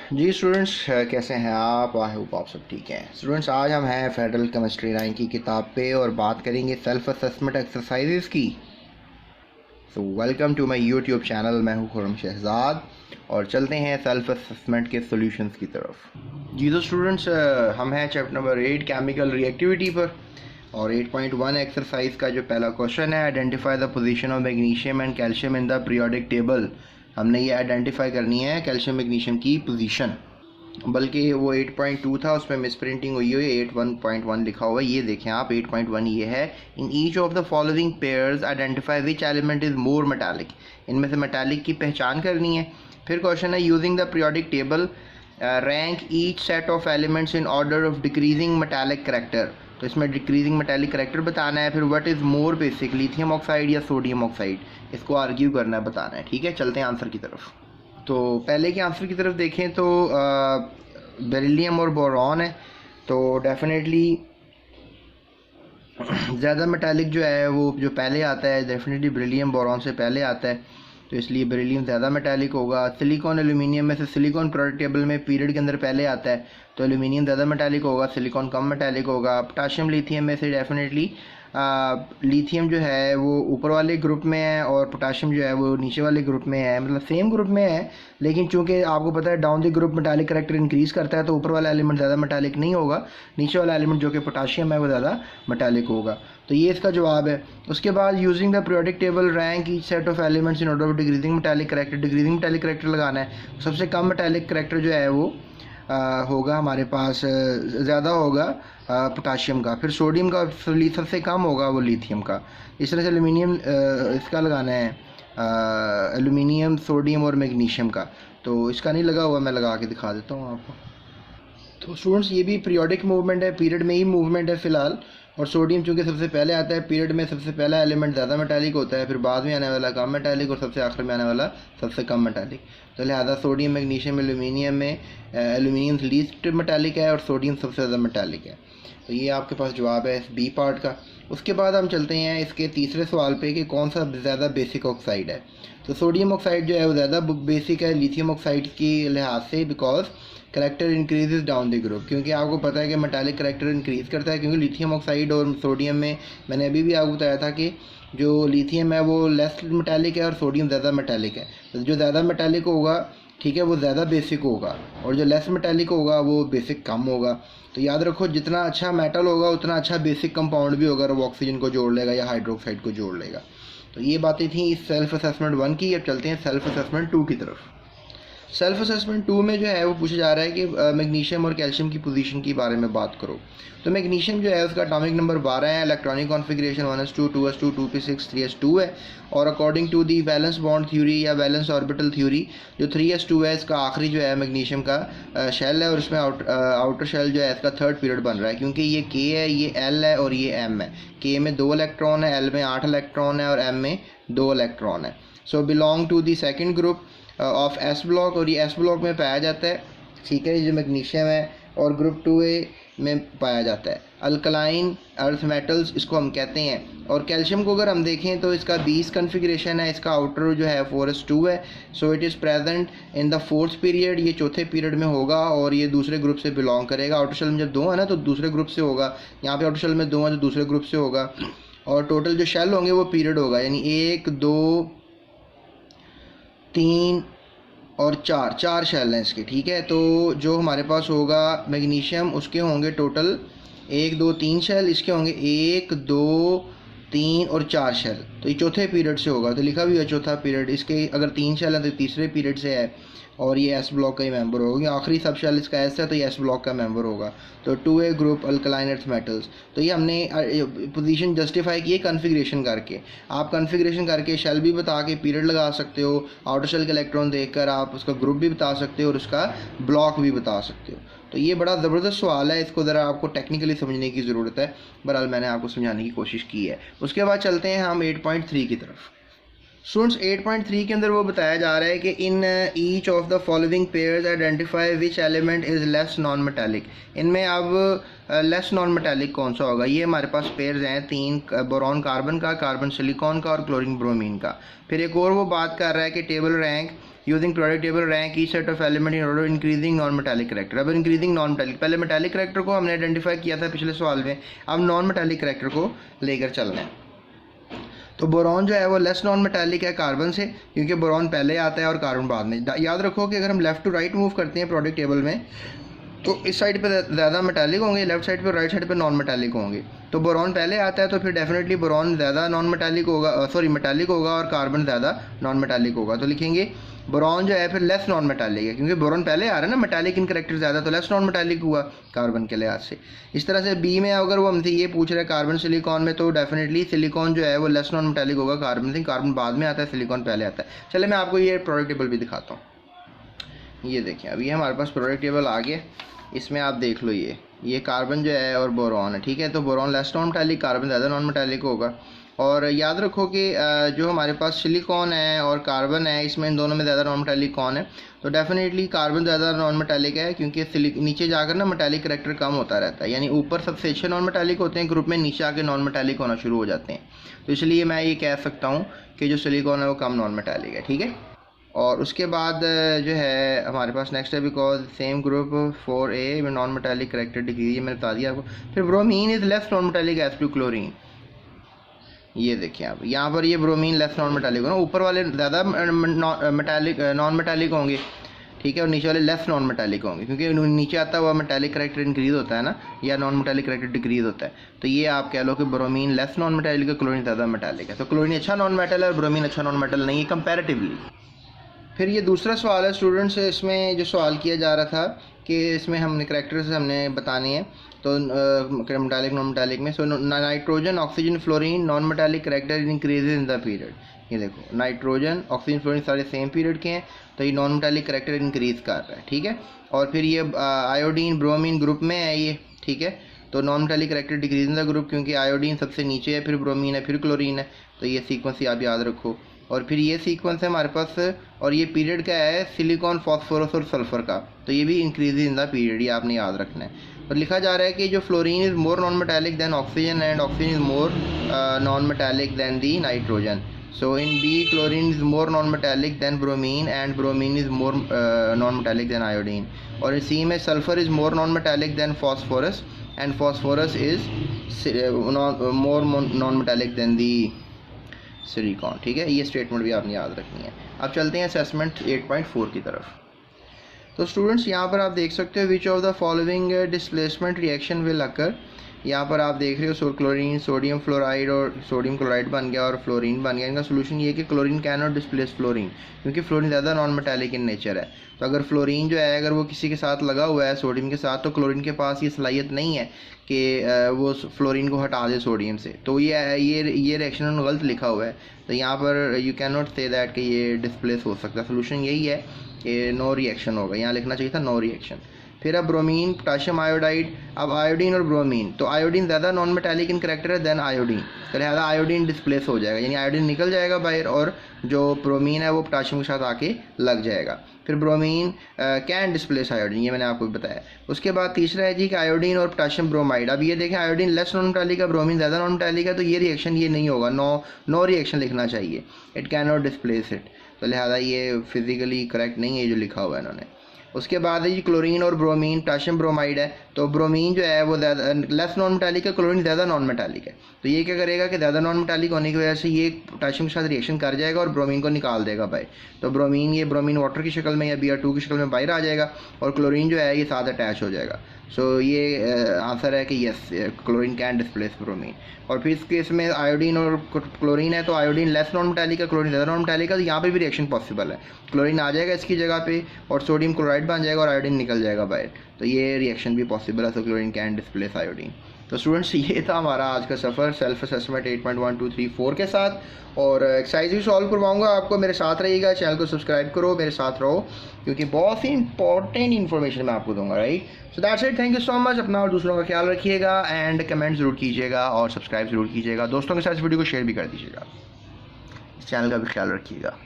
जी students, कैसे हैं आप? आई होप आप सब ठीक हैं। स्टूडेंट्स, आज हम हैं फेडरल केमिस्ट्री 9 की किताब पे और बात करेंगे सेल्फ असेसमेंट एक्सरसाइजेस की। So welcome to my YouTube channel. मैं हूं खुर्रम शहजाद और चलते हैं सेल्फ असेसमेंट के सॉल्यूशंस की तरफ। जी तो स्टूडेंट्स, हम हैं चैप्टर नंबर 8 केमिकल रिएक्टिविटी पर और 8.1 एक्सरसाइज का जो पहला क्वेश्चन है, identify the position of magnesium and calcium in the periodic table. हमने ये आइडेंटिफाई करनी है कैल्शियम मैग्नीशियम की पोजीशन, बल्कि वो 8.2 था, उसमें मिस प्रिंटिंग हुई है, 8.1 लिखा हुआ है। ये देखें आप, 8.1 ये है। In each of the following pairs identify which element is more metallic. इनमें से मेटालिक की पहचान करनी है। फिर क्वेश्चन है, using the periodic table rank each set of elements in order of decreasing metallic character. तो इसमें डिक्रीजिंग मेटालिक करेक्टर बताना है। फिर what is more basic, lithium oxide या सोडियम ऑक्साइड, इसको आर्ग्यू करना है, बताना है। ठीक है, चलते हैं आंसर की तरफ। तो पहले के आंसर की तरफ देखें तो बेरिलियम और बोरॉन है, तो डेफिनेटली ज़्यादा मेटालिक जो है वो जो पहले आता है, डेफिनेटली बेरिलियम बोरॉन से पहले आता है, तो इसलिए बेरिलियम ज़्यादा मेटालिक होगा। सिलिकॉन एल्यूमिनियम में से सिलिकॉन पीरियोडिक टेबल में पीरियड के अंदर पहले आता है, तो एल्यूमिनियम ज़्यादा मेटालिक होगा, सिलिकॉन कम मेटालिक होगा। पोटाशियम लिथियम में से डेफिनेटली लिथियम जो है वो ऊपर वाले ग्रुप में है और पोटाशियम जो है वो नीचे वाले ग्रुप में है, मतलब सेम ग्रुप में है, लेकिन चूंकि आपको पता है down the group metallic character increase करता है, तो ऊपर वाला एलिमेंट ज़्यादा मेटालिक नहीं होगा, नीचे वाला एलिमेंट जो कि पोटाशियम है वो ज़्यादा मेटालिक होगा। तो ये इसका जवाब है। उसके बाद using the periodic table rank each set of elements in order of decreasing metallic character. Decreasing metallic character लगाना है। सबसे कम मेटालिक करेक्टर जो है वो होगा हमारे पास, ज़्यादा होगा पोटाशियम का, फिर सोडियम का सबसे कम होगा वो लिथियम का। इस तरह से एल्यूमिनियम इसका लगाना है, एल्यूमिनियम, सोडियम और मैग्नीशियम का। तो इसका नहीं लगा हुआ, मैं लगा के दिखा देता हूँ आपको। तो स्टूडेंट्स, ये भी पीरियोडिक मूवमेंट है, पीरियड में ही मूवमेंट है फ़िलहाल। और सोडियम चूँकि सबसे पहले आता है पीरियड में, सबसे पहला एलिमेंट ज़्यादा मेटालिक होता है, फिर बाद में आने वाला कम मेटालिक और सबसे आखिर में आने वाला सबसे कम मेटालिक। तो लिहाजा सोडियम, मैग्नीशियम, एल्यूमिनियम में एल्यूमिनियम लीस्ट मेटालिक है और सोडियम सबसे ज़्यादा मेटालिक है। तो ये आपके पास जवाब है इस बी पार्ट का। उसके बाद हम चलते हैं इसके तीसरे सवाल पे कि कौन सा ज़्यादा बेसिक ऑक्साइड है। तो सोडियम ऑक्साइड जो है वो ज़्यादा बेसिक है लिथियम ऑक्साइड की लिहाज से, because character increases down the group. क्योंकि आपको पता है कि मेटालिक करेक्टर इंक्रीज़ करता है, क्योंकि लिथियम ऑक्साइड और सोडियम में मैंने अभी भी आपको बताया था कि जो लिथियम है वो लेस मेटालिक है और सोडियम ज़्यादा मेटालिक है। तो जो ज़्यादा मेटालिक होगा, ठीक है, वो ज़्यादा बेसिक होगा, और जो लेस मेटालिक होगा वो बेसिक कम होगा। तो याद रखो, जितना अच्छा मेटल होगा उतना अच्छा बेसिक कंपाउंड भी होगा, वो ऑक्सीजन को जोड़ लेगा या हाइड्रोक्साइड को जोड़ लेगा। तो ये बातें थी इस सेल्फ असेसमेंट 1 की। अब चलते हैं सेल्फ असेसमेंट 2 की तरफ। सेल्फ असेसमेंट 2 में जो है वो पूछा जा रहा है कि मैग्नीशियम और कैल्शियम की पोजीशन के बारे में बात करो। तो मैग्नीशियम जो है उसका एटॉमिक नंबर 12 है, electronic configuration 1s2 2s2 2p6 3s2 है, और according to the valence bond theory या वैलेंस ऑर्बिटल थ्योरी जो 3s2 है, इसका आखिरी जो है मैग्नीशियम का शेल है, और इसमें आउटर शेल जो है इसका थर्ड पीरियड बन रहा है, क्योंकि ये K है, ये L है और ये M है। K में 2 इलेक्ट्रॉन है, L में 8 इलेक्ट्रॉन है और M में 2 इलेक्ट्रॉन है। So belong to the second group of s block, और ये एस ब्लॉक में पाया जाता है। ठीक है, ये जो मैग्नीशियम है और ग्रुप 2A में पाया जाता है। अल्कलाइन अर्थ मेटल्स इसको हम कहते हैं। और कैल्शियम को अगर हम देखें तो इसका 20 कन्फिग्रेशन है, इसका आउटर जो है 4s2 है। So it is present in the fourth period, ये चौथे पीरियड में होगा और ये दूसरे ग्रुप से बिलोंग करेगा। आउटर शेल में जब 2 है ना तो दूसरे ग्रुप से होगा, यहाँ पे आउटर शेल में 2 है तो दूसरे ग्रुप से होगा। और टोटल जो शेल होंगे वो पीरियड होगा, यानी 1 2 3 और 4 शेल हैं इसके। ठीक है, तो जो हमारे पास होगा मैग्नीशियम, उसके होंगे टोटल 1 2 3 शेल, इसके होंगे 1 2 3 और 4 शेल। तो ये चौथे पीरियड से होगा, तो लिखा भी है चौथा पीरियड। इसके अगर 3 शेल है तो तीसरे पीरियड से है, और ये एस ब्लॉक का ही मेंबर होगा। आखिरी सब शेल इसका एस है तो ये एस ब्लॉक का मेंबर होगा। तो 2A group alkaline earth metals. तो ये हमने पोजीशन जस्टिफाई की है कन्फिग्रेशन करके। आप कन्फिग्रेशन करके शेल भी बता के पीरियड लगा सकते हो, आउटर शेल के इलेक्ट्रॉन देखकर आप उसका ग्रुप भी बता सकते हो और उसका ब्लॉक भी बता सकते हो। तो ये बड़ा ज़बरदस्त सवाल है, इसको ज़रा आपको टेक्निकली समझने की ज़रूरत है। बहरहाल मैंने आपको समझाने की कोशिश की है। उसके बाद चलते हैं हम 8.3 की तरफ। स्टूडेंट्स, 8.3 के अंदर वो बताया जा रहा है कि in each of the following pairs identify which element is less non metallic. इनमें अब लेस नॉन मेटालिक कौन सा होगा। ये हमारे पास पेयर्स हैं 3, बोरॉन कार्बन का, कार्बन सिलिकॉन का और क्लोरीन ब्रोमीन का। फिर एक और वो बात कर रहा है कि table rank using product table rank each set of element in order increasing non metallic character. अब इंक्रीजिंग नॉन मेटालिक, पहले मेटालिक करेक्टर को हमने आइडेंटिफाई किया था पिछले सवाल में, अब नॉन मेटालिक करेक्टर को लेकर चलना है। तो बोरॉन जो है वो लेस नॉन मेटालिक है कार्बन से, क्योंकि बोरॉन पहले आता है और कार्बन बाद में। याद रखो कि अगर हम लेफ़्ट टू राइट मूव करते हैं प्रोडक्ट टेबल में, तो इस साइड पे ज़्यादा मेटालिक होंगे, लेफ्ट साइड पे राइट साइड पे नॉन मेटालिक होंगे। तो बोरॉन पहले आता है तो फिर डेफिनेटली बोरॉन ज़्यादा नॉन मेटालिक होगा, सॉरी मेटालिक होगा, और कार्बन ज़्यादा नॉन मेटालिक होगा। तो लिखेंगे बोरॉन जो है फिर लेस नॉन मेटालिक है, क्योंकि बोरॉन पहले आ रहा है ना, मेटालिक इन करेक्टर ज़्यादा, तो लेस नॉन मेटालिक हुआ कार्बन के लिहाज से। इस तरह से बी में अगर वो हमसे ये पूछ रहा है कार्बन सिलिकॉन में, तो डेफिनेटली सिलिकॉन जो है वो लेस नॉन मेटालिक होगा कार्बन से, कार्बन बाद में आता है, सिलिकॉन पहले आता है। चले मैं आपको ये प्रोडक्ट टेबल भी दिखाता हूँ। ये देखिए अभी हमारे पास प्रोडक्ट टेबल आ गया, इसमें आप देख लो ये कार्बन जो है और बोरॉन है, ठीक है। तो boron less non metallic, carbon ज़्यादा नॉन मेटालिक होगा। और याद रखो कि जो हमारे पास सिलिकॉन है और कार्बन है, इसमें इन दोनों में ज़्यादा नॉन मेटालिक कौन है, तो डेफिनेटली कार्बन ज़्यादा नॉन मेटालिक है, क्योंकि नीचे जाकर ना मेटालिक करेक्टर कम होता रहता है, यानी ऊपर सबसे अच्छे नॉन मेटालिक होते हैं ग्रुप में, नीचे आके नॉन मेटालिक होना शुरू हो जाते हैं। तो इसलिए मैं ये कह सकता हूँ कि जो सिलिकॉन है वो कम नॉन मेटालिक है, ठीक है। और उसके बाद जो है हमारे पास नेक्स्ट है बिकॉज सेम ग्रुप 4A में नॉन मेटालिक करेक्टर डिग्री, ये मैंने बता दिया आपको। फिर bromine is less non metallic as to chlorine. ये देखिए आप यहाँ पर ये ब्रोमीन लेस नॉन मेटालिक हो ना, ऊपर वाले ज़्यादा मेटालिक नॉन मेटालिक होंगे, ठीक है, और नीचे वाले लेस नॉन मेटालिक होंगे, क्योंकि नीचे आता हुआ मेटालिक करेक्टर इंक्रीज होता है ना, या नॉन मेटालिक करेक्टर डिक्रीज होता है। तो ये आप कह लो कि ब्रोमीन लेस नॉन मेटालिक है, क्लोरीन ज़्यादा मेटालिक है। तो क्लोरीन अच्छा नॉन मेटल है और ब्रोमीन अच्छा नॉन मेटल नहीं है कंपैरेटिवली। फिर ये दूसरा सवाल है स्टूडेंट्स, इसमें जो सवाल किया जा रहा था कि इसमें हमने करेक्टर्स हमने बताने हैं, तो मेटालिक नॉन मेटालिक में, so nitrogen oxygen fluorine non metallic character increases in the period. ये देखो नाइट्रोजन ऑक्सीजन फ्लोरीन सारे सेम पीरियड के हैं, तो ये नॉन मेटालिक करेक्टर इंक्रीज कर रहा है, ठीक है। और फिर ये आयोडीन ब्रोमीन ग्रुप में है ये, ठीक है। तो non metallic character decrease in the group, क्योंकि आयोडीन सबसे नीचे है, फिर ब्रोमीन है, फिर क्लोरीन है। तो ये सीक्वेंस आप याद रखो। और फिर ये सीक्वेंस है हमारे पास, और ये पीरियड क्या है सिलिकॉन फॉस्फोरस और सल्फर का, तो ये भी इंक्रीज इन द पीरियड, ये आपने याद रखना है। और लिखा जा रहा है कि जो fluorine is more non metallic than oxygen and oxygen is more non metallic than the nitrogen. So in B chlorine is more non metallic than bromine and bromine is more non metallic than iodine. और in C में sulphur is more non metallic than phosphorus and phosphorus is more non metallic than the silicon, ठीक है। ये statement भी आपने याद रखनी है। अब चलते हैं असेसमेंट 8.4 की तरफ। तो स्टूडेंट्स यहाँ पर आप देख सकते हो which of the following displacement reaction will occur. यहाँ पर आप देख रहे हो क्लोरीन सोडियम फ्लोराइड और सोडियम क्लोराइड बन गया और फ्लोरीन बन गया। इनका सोल्यूशन ये है कि chlorine can not displace fluorine, क्योंकि फ्लोरीन ज़्यादा नॉन मेटालिक इन नेचर है। तो अगर फ्लोरीन जो है अगर वो किसी के साथ लगा हुआ है सोडियम के साथ, तो क्लोरीन के पास ये सलाहियत नहीं है कि वो फ्लोरीन को हटा दे सोडियम से। तो ये रिएक्शन उन्होंने गलत लिखा हुआ है। तो यहाँ पर you can not say that कि ये डिस्प्लेस हो सकता है। सोल्यूशन यही है कि नो रिएक्शन होगा, यहाँ लिखना चाहिए था नो रिएक्शन। फिर अब ब्रोमीन पोटाशियम आयोडाइड, अब आयोडीन और ब्रोमीन, तो आयोडीन ज़्यादा नॉन मेटालिक इन करेक्टर है देन आयोडीन, तो लिहाजा आयोडीन डिस्प्लेस हो जाएगा, यानी आयोडीन निकल जाएगा बाहर और जो ब्रोमीन है वो पोटाशियम के साथ आके लग जाएगा। फिर ब्रोमीन कैन डिस्प्लेस आयोडीन, ये मैंने आपको बताया। उसके बाद तीसरा है जी कि आयोडीन और पोटाशियम ब्रोमाइड। अब ये देखें आयोडीन लेस नॉन मेटालिक है, ब्रोमीन ज़्यादा नॉन मेटालिक है, तो ये रिएक्शन ये नहीं होगा, नो रिएक्शन लिखना चाहिए, it can not displace it. तो लिहाजा ये फिजिकली करेक्ट नहीं है जो लिखा हुआ है इन्होंने। उसके बाद है जी क्लोरीन और ब्रोमीन पोटाशियम ब्रोमाइड है, तो ब्रोमीन जो है वो ज़्यादा लेस नॉन मेटालिक है, क्लोरीन ज़्यादा नॉन मेटालिक है। तो ये क्या करेगा कि ज़्यादा नॉन मेटालिक होने की वजह से ये पोटाशियम के साथ रिएक्शन कर जाएगा और ब्रोमीन को निकाल देगा बाहर। तो ब्रोमीन वाटर की शक्ल में या Br2 की शक्ल में बाहर आ जाएगा और क्लोरीन जो है ये साथ अटैच हो जाएगा। सो ये आंसर है कि yes chlorine can displace bromine. और फिर इस केस में आयोडीन और क्लोरीन है, तो आयोडीन लेस नॉन मेटालिक है, क्लोरीन ज़्यादा नॉन मेटालिक है, तो यहाँ पे भी रिएक्शन पॉसिबल है। क्लोरीन आ जाएगा इसकी जगह पे और सोडियम क्लोराइड बन जाएगा और आयोडीन निकल जाएगा बाहर, तो ये रिएक्शन भी पॉसिबल है। So chlorine can displace iodine. तो स्टूडेंट्स ये था हमारा आज का सफ़र सेल्फ असेसमेंट 8.1 2 3 4 के साथ, और एक्सरसाइज भी सॉल्व करवाऊंगा आपको। मेरे साथ रहिएगा, चैनल को सब्सक्राइब करो, मेरे साथ रहो, क्योंकि बहुत ही इंपॉर्टेंट इन्फॉर्मेशन मैं आपको दूंगा, right. So that's it, thank you so much. अपना और दूसरों का ख्याल रखिएगा एंड कमेंट ज़रूर कीजिएगा और सब्सक्राइब ज़रूर कीजिएगा। दोस्तों के साथ इस वीडियो को शेयर भी कर दीजिएगा। इस चैनल का भी ख्याल रखिएगा।